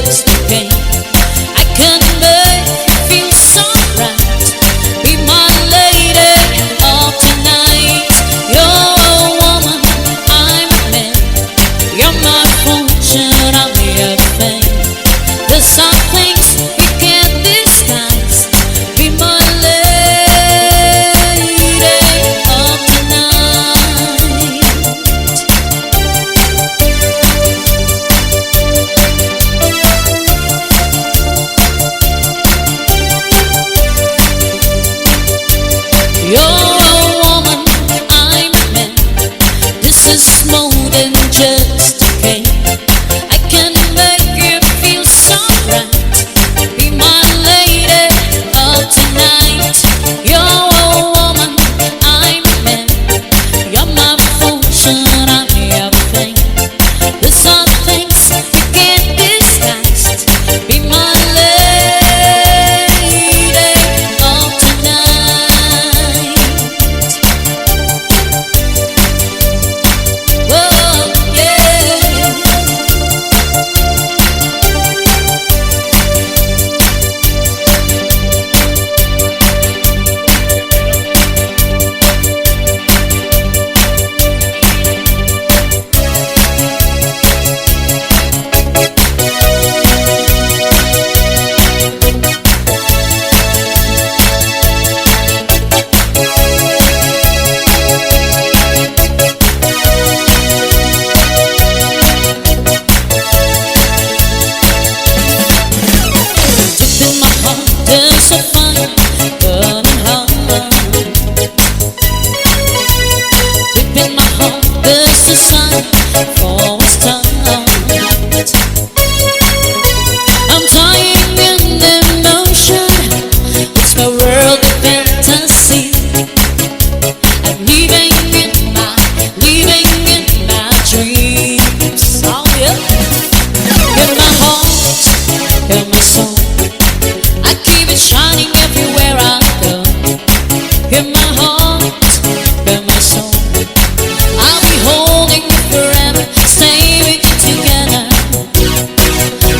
just a game. I can make you feel so right. Be my lady of tonight. You're a woman, I'm a man. You're my fortune, I'm everything. There's some things you can't disguise. Be my lady of tonight. You're a woman, I'm a man. This is more than just a game. I can make you feel so right. Be my lady of tonight. You're a woman, I'm a man. You're my fortune, I'm everything. There's some things you can't disguise. Be my lady of tonight. Whoa, yeah. Deep in my heart, there's a fire burning hard. Deep in my heart, there's a sign for a start. I'm dying in emotion. It's my world of fantasy. I'm living in my dreams. Oh yeah. In my heart, in my soul, I keep it shining everywhere I go. In my heart, in my soul, I'll be holding you forever, stay with you together.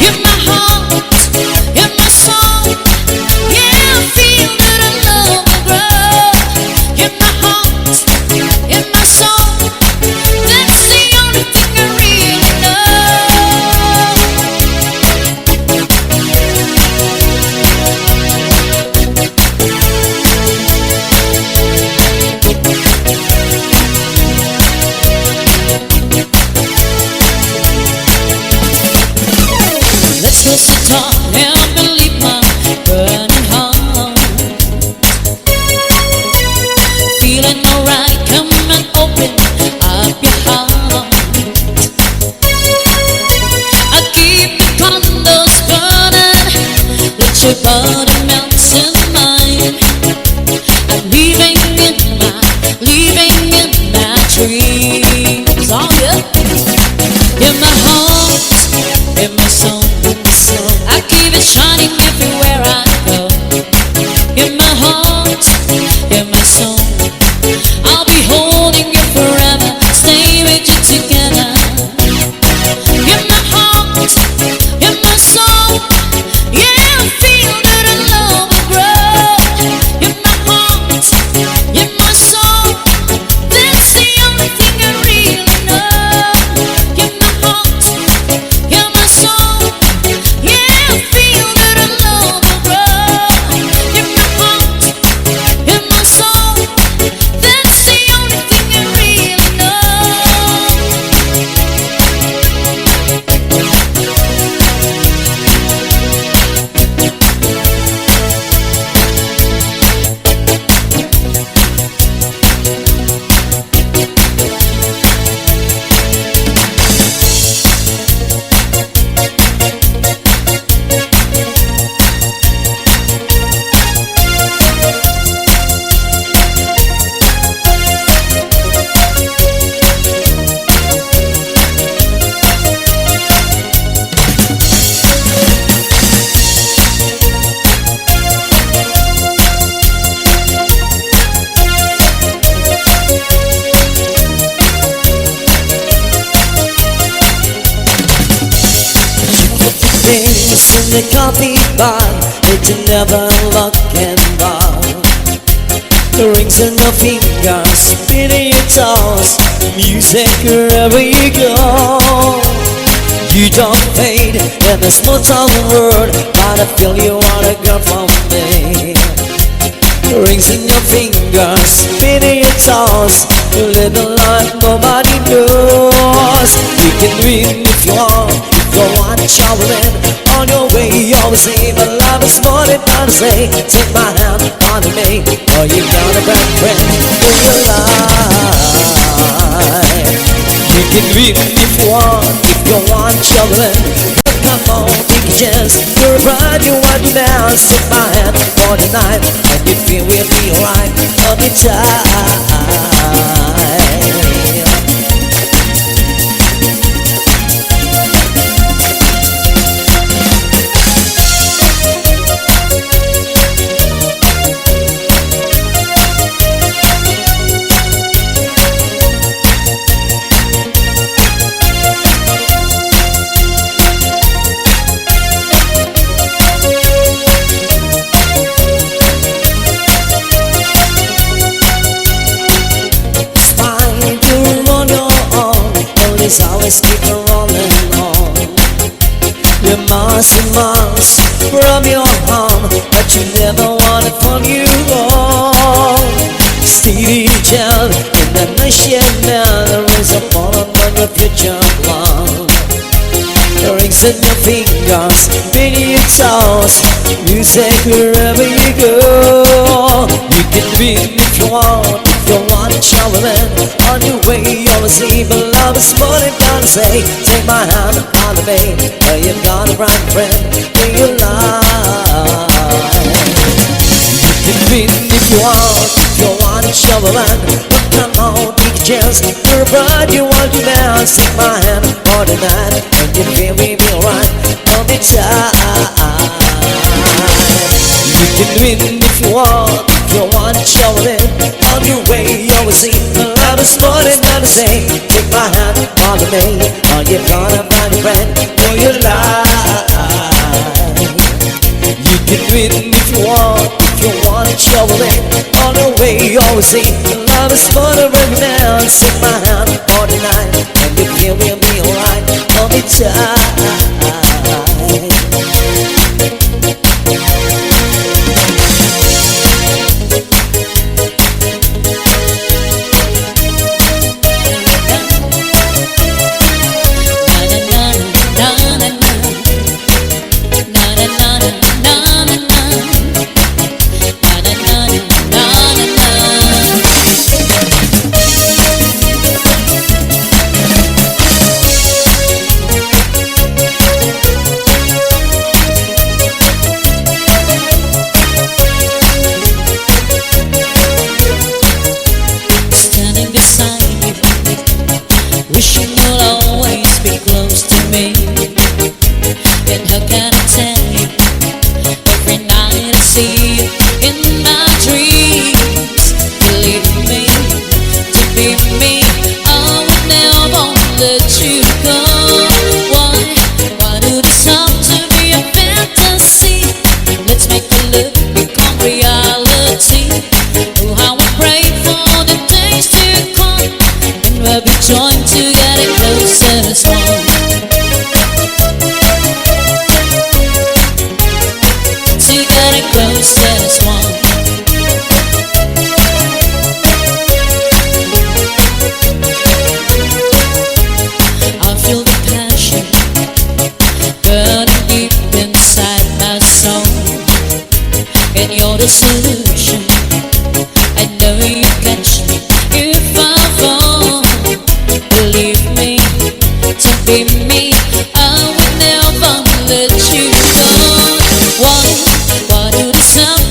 In my heart, in my soul, yeah, I feel that our love will grow. In my heart, in my soul, that's the only thing I really know. Let's face it all and believe my burning heart. Feeling alright, come and open up your heart. I keep the candles burning, let your body melt in mine. I'm living in my dreams. Oh yeah. In my heart, in my soul, I keep it shining everywhere I go. In my heart, in my soul, I'll be holding you forever, stay with you together. In my heart, in my soul, yeah, I feel that our love will grow. In my heart, in my soul, that's the only thing I really know. In my heart, in my soul, yeah, I feel that our love will grow. In my heart, in my soul, that's the only thing I really know. drinks in the coffee bar, it's never looking bar. The rings on your fingers, spinning your toes, music wherever you go. You don't fade in the small town world, but I feel you want a girl from me. Rings in your fingers, spinning your toes, you living like nobody knows. You can win if you want traveling on your way. You always say, but love is more than time to say. Take my hand, follow me, or you got a bad friend in your life. You can win if you want traveling. Come on, take a chance. You're a bride, you want to dance. Take my hand for the night, and you feel we'll be right all the time. It's always keep rolling on. You're miles and miles from your home, but you never wanted from you all. Steady jump in the nation now, there is a falling on your future love. The rings in your fingers, spinning your toes, music wherever you go. You can win if you want to traveling on your way. You always see, but love is more than time to say. Take my hand and follow me, or you've got a bright friend in your life. You can win if you want to traveling. But come on, take a chance. You're a bride, you want to dance. Take my hand for the night, and you feel we be right all the time. You can win if you want to traveling on your way. You always see the love is more than time to say. Take my hand, follow me, or you're gonna find a friend for your life. You can win if you want to traveling on your way. You always see the love is more than right now. Take my hand for the night, and you feel we'll be alright all the time. Wishing you'll always be close to me. And how can I tell you, every night I see you in my dreams. Believe me, to be me, I would never let you go. Why do this have to be a fantasy? Let's make the look become reality. Oh, how I pray for the days to come, and we'll be joined together closer as one. Together closer as one. I feel the passion burning deep inside my soul, and you're the solution. I know you catch me if I fall. Believe me, to be me, I would never let you go. Why do this have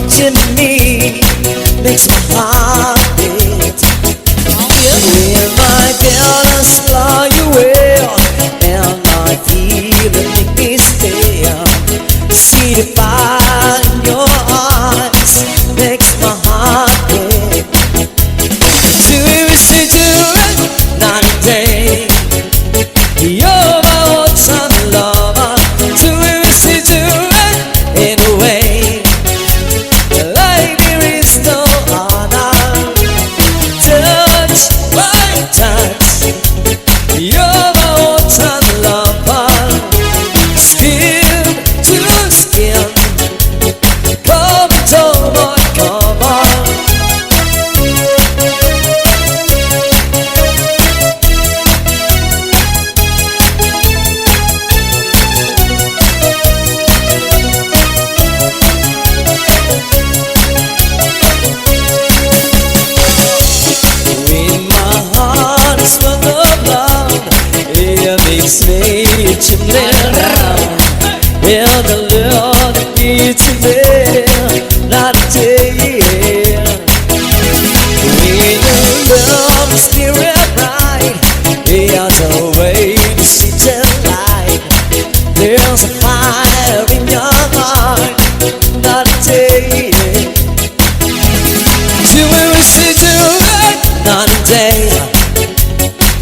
touching me makes my heart beat. When my feelings fly away and my feeling make me stay, see the fire in your eyes makes my heart beat. Do we say do it night and day? You're my all-time lover. Do we say do it in a way like there is no other? Touch by touch, you're my all-time lover. Skin to skin, come and tell my come on. When my heart is full of love, it makes me chimney down. And the love that beats in me night and day. When your love is spirit bright, there's a way to see the light. There's a fire in your heart night and day. Do we say do it night and day?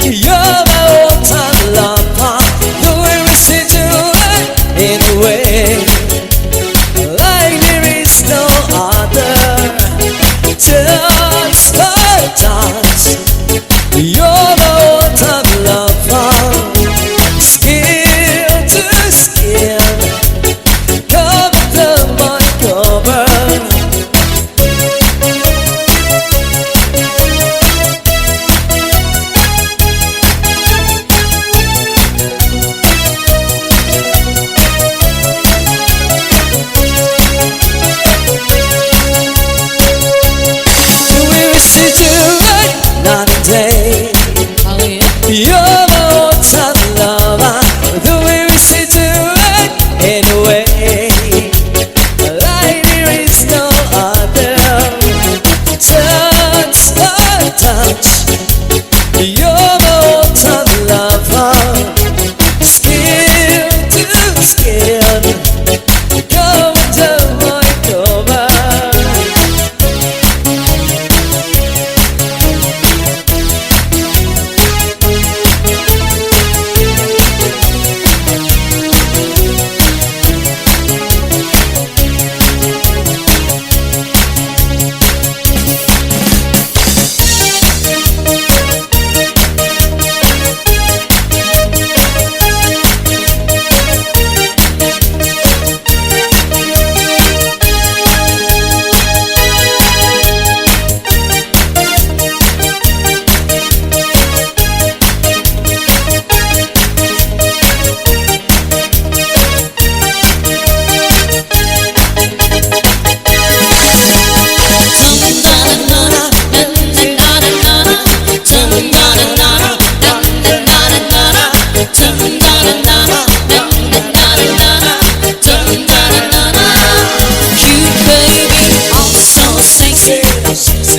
You're my all-time lover. Do we say do it in a way like there is no other? Touch by touch, you're my all-time lover. Skin to skin, come under my cover. Say do it night and day. You're my all-time lover. The way we say do it anyway, like there is no other. Touch by touch, you're my all-time lover. Skin to skin, come under my cover.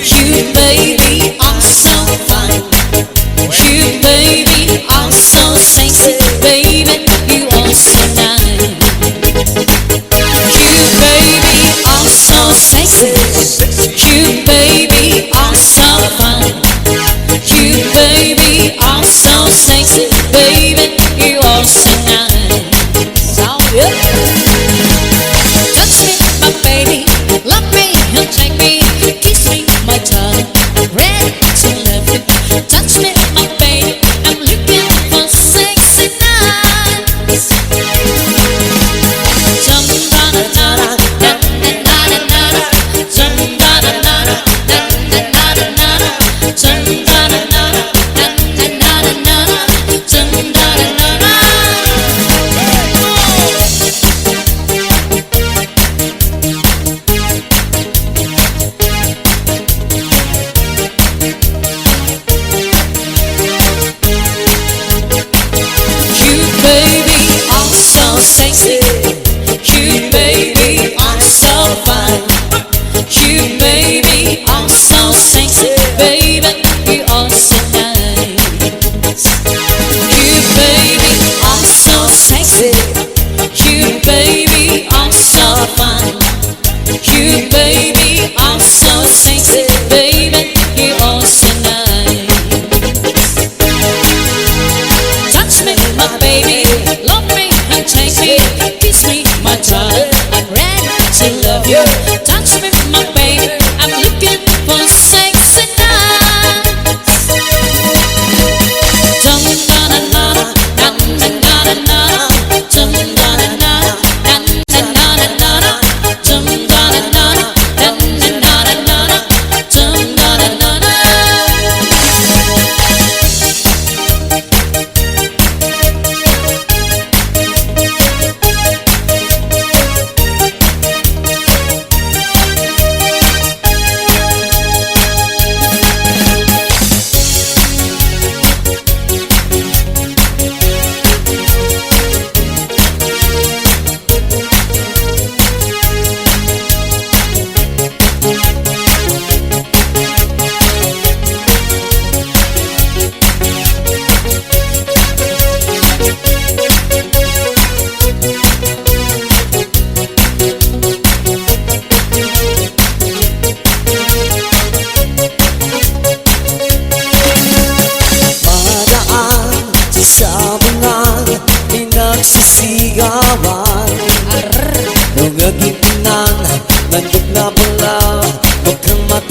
Cute baby, I'm so fine. Cute baby, I'm so sexy. Baby, you are so nice. Cute baby, I'm so sexy. Cute baby, I'm so fine. Cute baby, I'm so sexy. Baby, you are so nice. Oh, yeah. Touch me, my baby. Love me and take me. Kiss me, my tongue. Red to left. Touch me, my baby. I'm looking for sexy nights.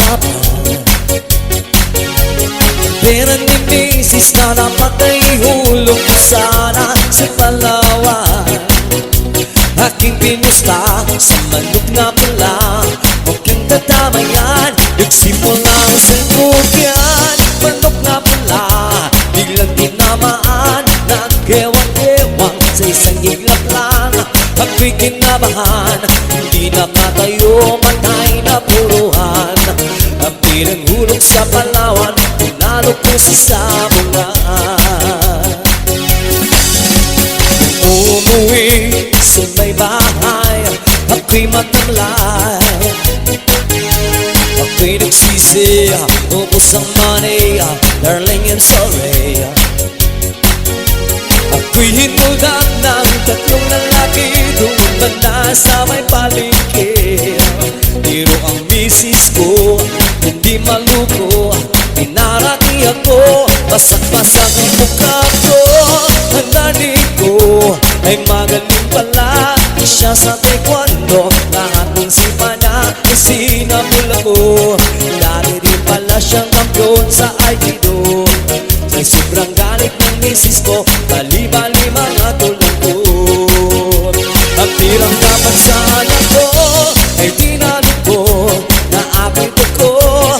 harapan. Pero ni misis na dapat ay ihulog ko sana sa Palawan. Aking pinusta sa manok na pula, huwag kang tatamayan, nagsimula sa bukyan. Manok na pula, biglang tinamaan, nag-ewang-ewang sa isang iglap lang. Ako'y kinabahan, hindi nakatayo, patay na puruhan. Ang pinanghulog sa Palawan, tinalo ko sa sabungan. Umuwi sa may bahay, ako'y matamlay. Ako'y nagsisi, ubos ang money, darling, I'm sorry. Ako'y hinuldan ng tatlong lalaki, doon banda sa may palengke. Pero ang misis ko, hindi maluko, pinarati ako, basak-basak ang mukha ko. Ang nani ko ay magaling pala, siya sa taekwondo, lahat ng simana ay sinabol ako. Dati rin pala siyang kampiyon sa aikido. Sa sobrang galit ng misis ko, bali-bali mga tulog ko. Ang pirang kapansahan ako ay tinanong ko na aking tuko,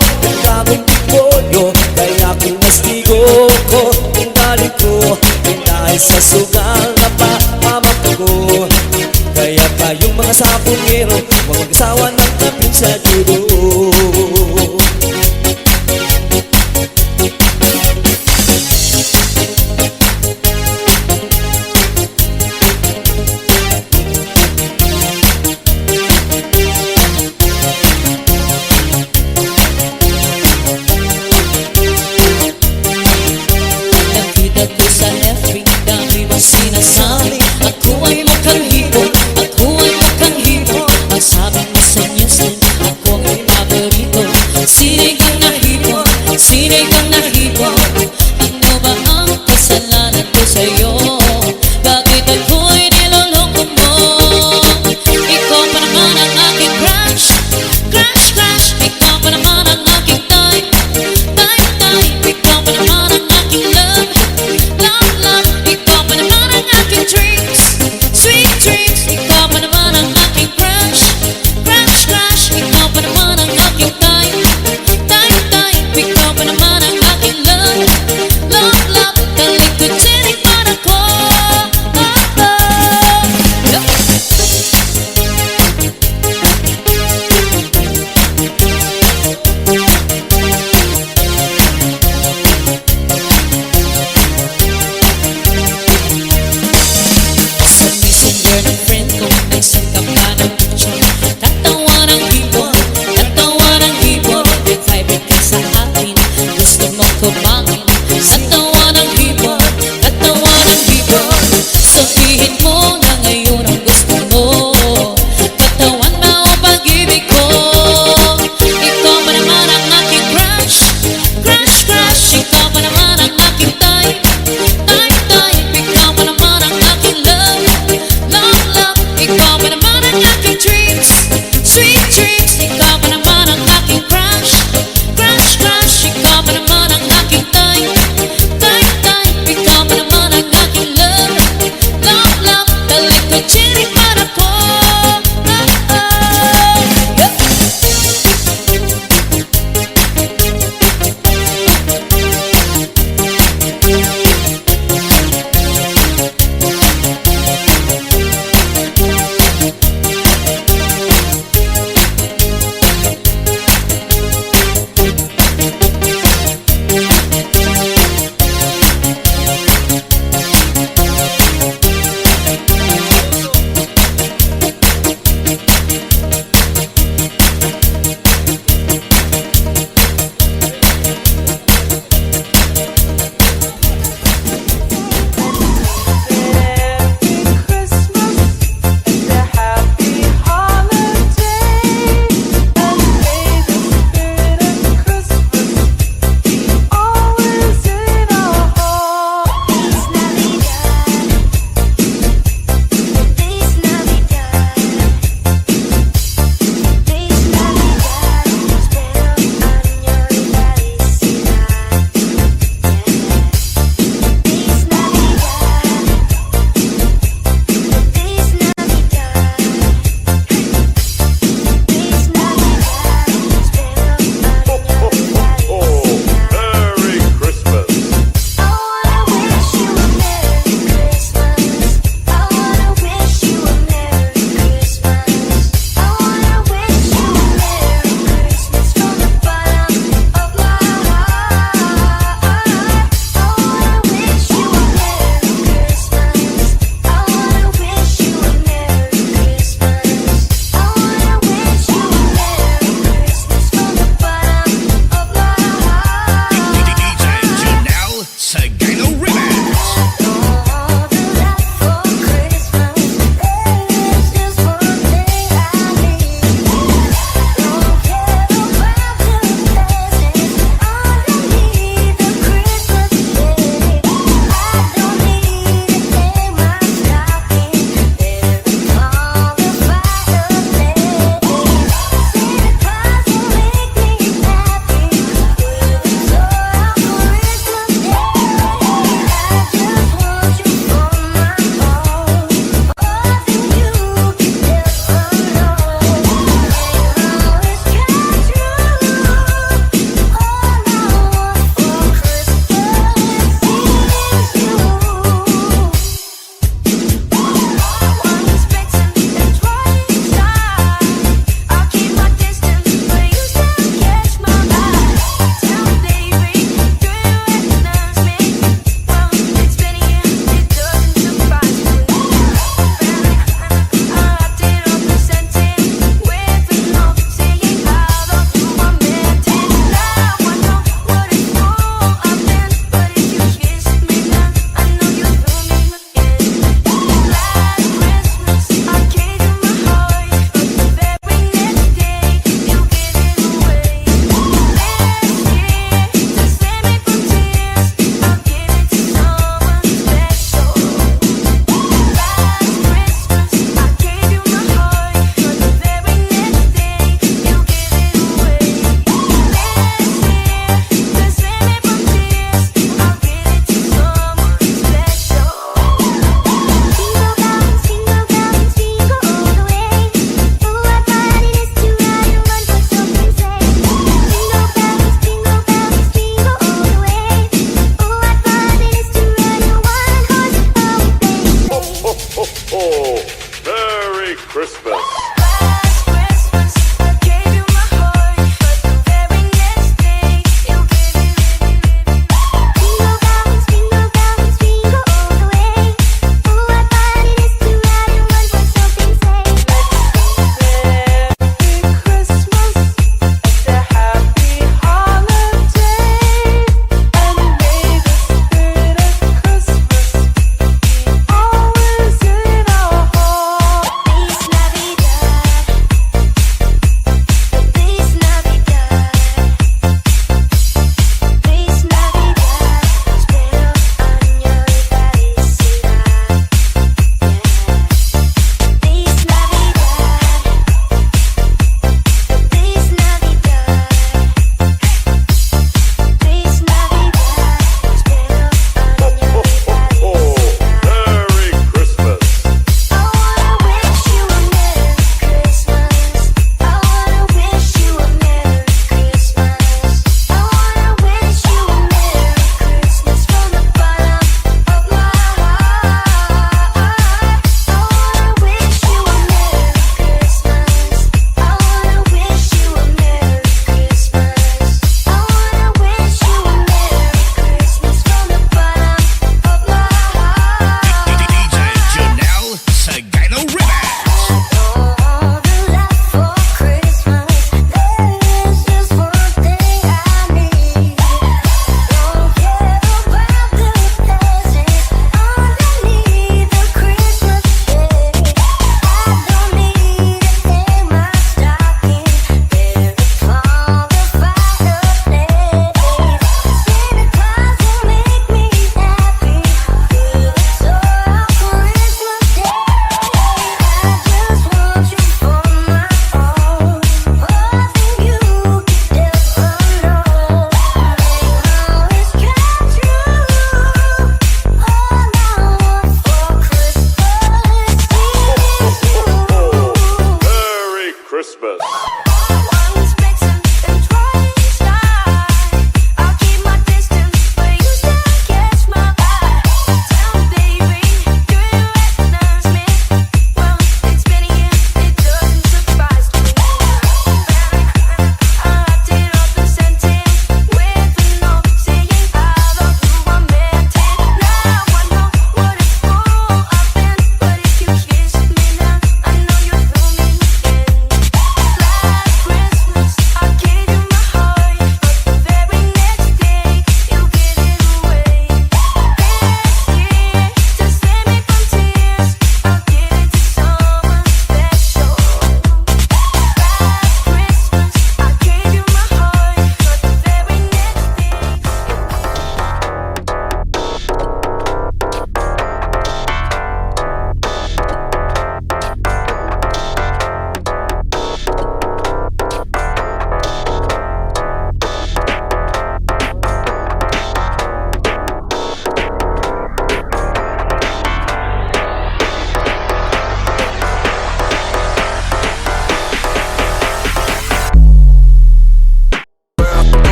ang daming tipolyo, kaya pinastigo ko ang galit ko. Dahil sa sugal na pamamat ko, kaya kayong mga sapungero, huwag mag-asawa ng kapin sa judo. Sinasabi, ako ay mukhang hipon, ako ay mukhang hipon. Ang sabi mo sa news, ako ay paborito.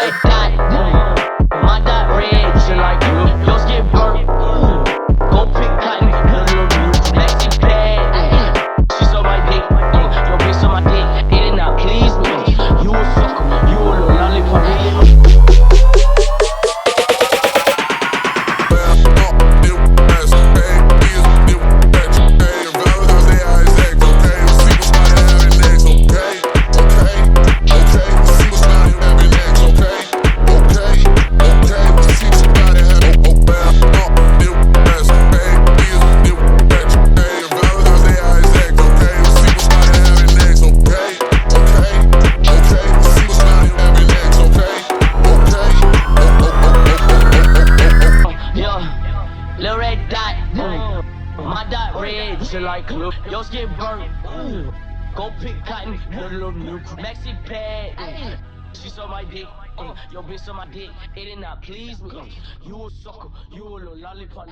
red dot, my dot red. She like your skin burnt. Go pick cotton, little maxi pad. She's on my dick, your bitch on my dick. It did not please me. You a sucker, you a little lollipop. Little red dot, my dot red. She like your skin burnt. Go pick cotton, little maxi pad. She's on my dick, your bitch on my dick. It did not please me. You a sucker, you a little lollipop.